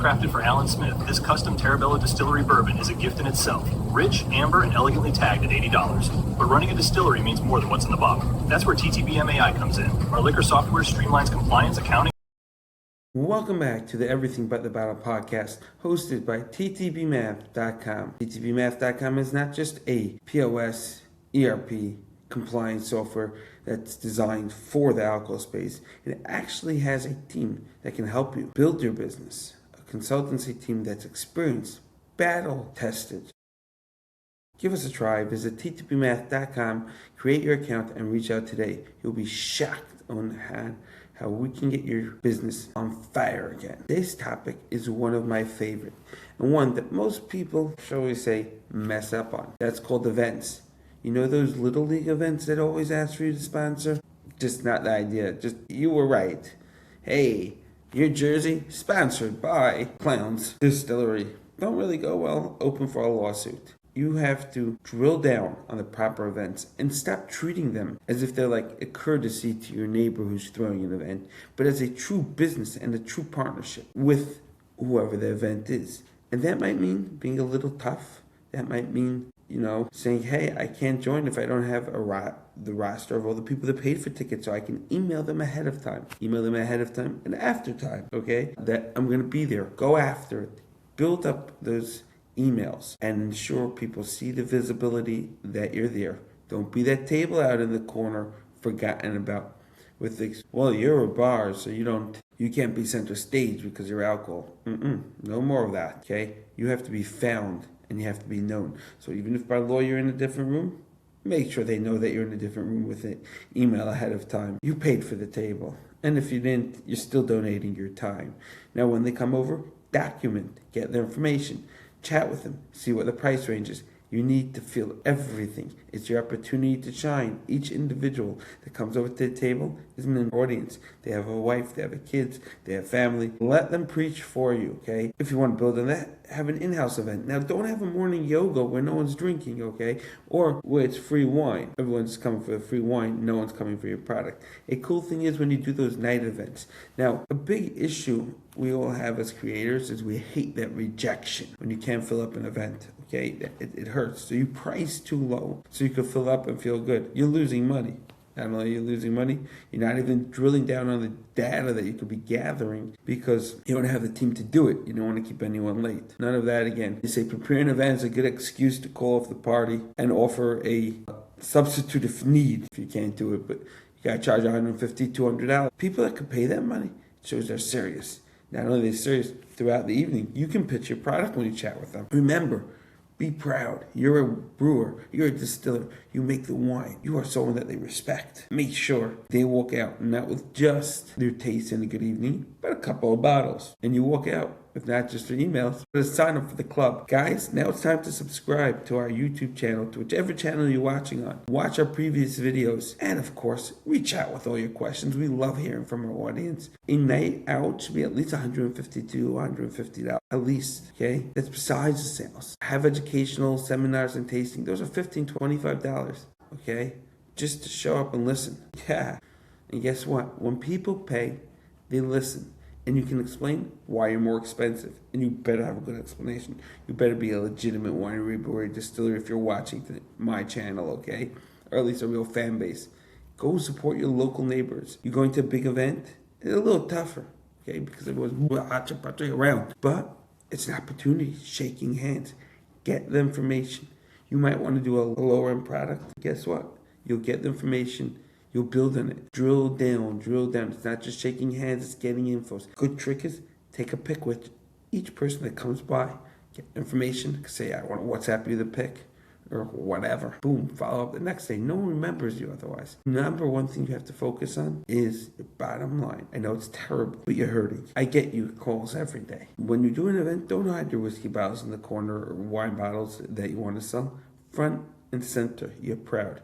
Handcrafted for Alan Smith, this custom Terabella Distillery bourbon is a gift in itself. Rich, amber, and elegantly tagged at $80. But running a distillery means more than what's in the bottle. That's where TTB MAI comes in. Our liquor software streamlines compliance, accounting. Welcome back to the Everything But the Bottle podcast, hosted by ttbmath.com. ttbmath.com is not just a POS, ERP, compliance software that's designed for the alcohol space. It actually has a team that can help you build your business, a consultancy team that's experienced, battle tested. Give us a try. Visit ttbmath.com, create your account, and reach out today. You'll be shocked on how we can get your business on fire again. This topic is one of my favorite, and one that most people, shall we say, mess up on. That's called events. You know those Little League events that always ask for you to sponsor? Just not the idea. Just, you were right. Hey, your jersey sponsored by Clowns Distillery. Don't really go well, open for a lawsuit. You have to drill down on the proper events and stop treating them as if they're like a courtesy to your neighbor who's throwing an event, but as a true business and a true partnership with whoever the event is. And that might mean being a little tough. That might mean, saying, hey, I can't join if I don't have the roster of all the people that paid for tickets, so I can email them ahead of time. Email them ahead of time and after time, okay? That I'm going to be there. Go after it. Build up those emails and ensure people see the visibility that you're there. Don't be that table out in the corner forgotten about with the, well, you're a bar, so you can't be center stage because you're alcohol. No more of that, okay? You have to be found and you have to be known. So even if by law you're in a different room, make sure they know that you're in a different room with an email ahead of time. You paid for the table. And if you didn't, you're still donating your time. Now when they come over, document, get their information. Chat with them, see what the price range is. You need to feel everything. It's your opportunity to shine. Each individual that comes over to the table is an audience. They have a wife, they have kids, they have family. Let them preach for you, okay? If you want to build on that, have an in-house event. Now, don't have a morning yoga where no one's drinking, okay? Or where it's free wine. Everyone's coming for the free wine. No one's coming for your product. A cool thing is when you do those night events. Now, a big issue we all have as creators is we hate that rejection when you can't fill up an event, okay? It hurts. So you price too low so you can fill up and feel good. You're losing money. Not only are you losing money, you're not even drilling down on the data that you could be gathering because you don't have the team to do it. You don't want to keep anyone late. None of that again. You say preparing an event is a good excuse to call off the party and offer a substitute if need if you can't do it, but you got to charge $150, $200. People that could pay that money, it shows they're serious. Not only are they serious throughout the evening, you can pitch your product when you chat with them. Remember, be proud. You're a brewer. You're a distiller. You make the wine. You are someone that they respect. Make sure they walk out not with just their taste and a good evening, but a couple of bottles. And you walk out with not just their emails, but a sign up for the club. Guys, now it's time to subscribe to our YouTube channel, to whichever channel you're watching on. Watch our previous videos. And of course, reach out with all your questions. We love hearing from our audience. A night out should be at least $150 to $150. At least, okay? That's besides the sales. Have educational seminars and tasting. Those are $15, $25, okay? Just to show up and listen. Yeah. And guess what? When people pay, they listen. And you can explain why you're more expensive. And you better have a good explanation. You better be a legitimate winery, brewery, distillery if you're watching my channel, okay? Or at least a real fan base. Go support your local neighbors. You're going to a big event, it's a little tougher, okay? Because everyone's around. But it's an opportunity, shaking hands. Get the information. You might want to do a lower end product. Guess what? You'll get the information. You'll build on it. Drill down, drill down. It's not just shaking hands, it's getting info. Good trick is take a pic with each person that comes by. Get information. Say, I want to WhatsApp you the pic or whatever. Boom, follow up the next day. No one remembers you otherwise. Number one thing you have to focus on is your bottom line. I know it's terrible, but you're hurting. I get you calls every day. When you do an event, don't hide your whiskey bottles in the corner or wine bottles that you want to sell. Front and center, you're proud.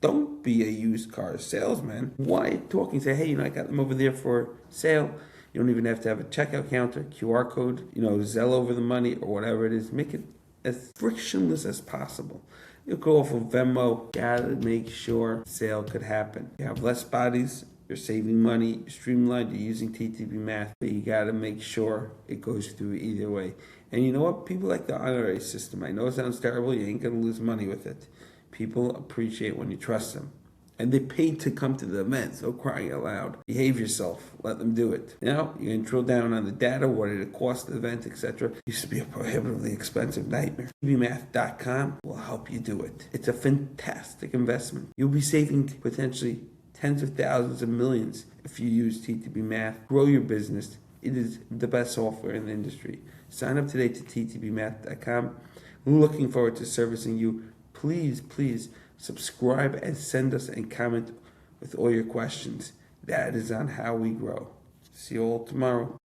Don't be a used car salesman. Why talking? Say, hey, I got them over there for sale. You don't even have to have a checkout counter, QR code, Zelle over the money or whatever it is. Make it as frictionless as possible. You go off of Venmo. Gotta make sure sale could happen. You have less bodies You're saving money, you're streamlined, you're using TTB Math, but you got to make sure it goes through either way. And you know what? People like the honorary system. I know it sounds terrible. You ain't going to lose money with it. People appreciate when you trust them. And they pay to come to the events. No crying out loud. Behave yourself. Let them do it. Now, you can drill down on the data, what did it cost the event, etc. Used to be a prohibitively expensive nightmare. TTBmath.com will help you do it. It's a fantastic investment. You'll be saving potentially tens of thousands of millions if you use TTB Math. Grow your business. It is the best software in the industry. Sign up today to ttbmath.com. Looking forward to servicing you. Please subscribe and send us a comment with all your questions. That is on how we grow. See you all tomorrow.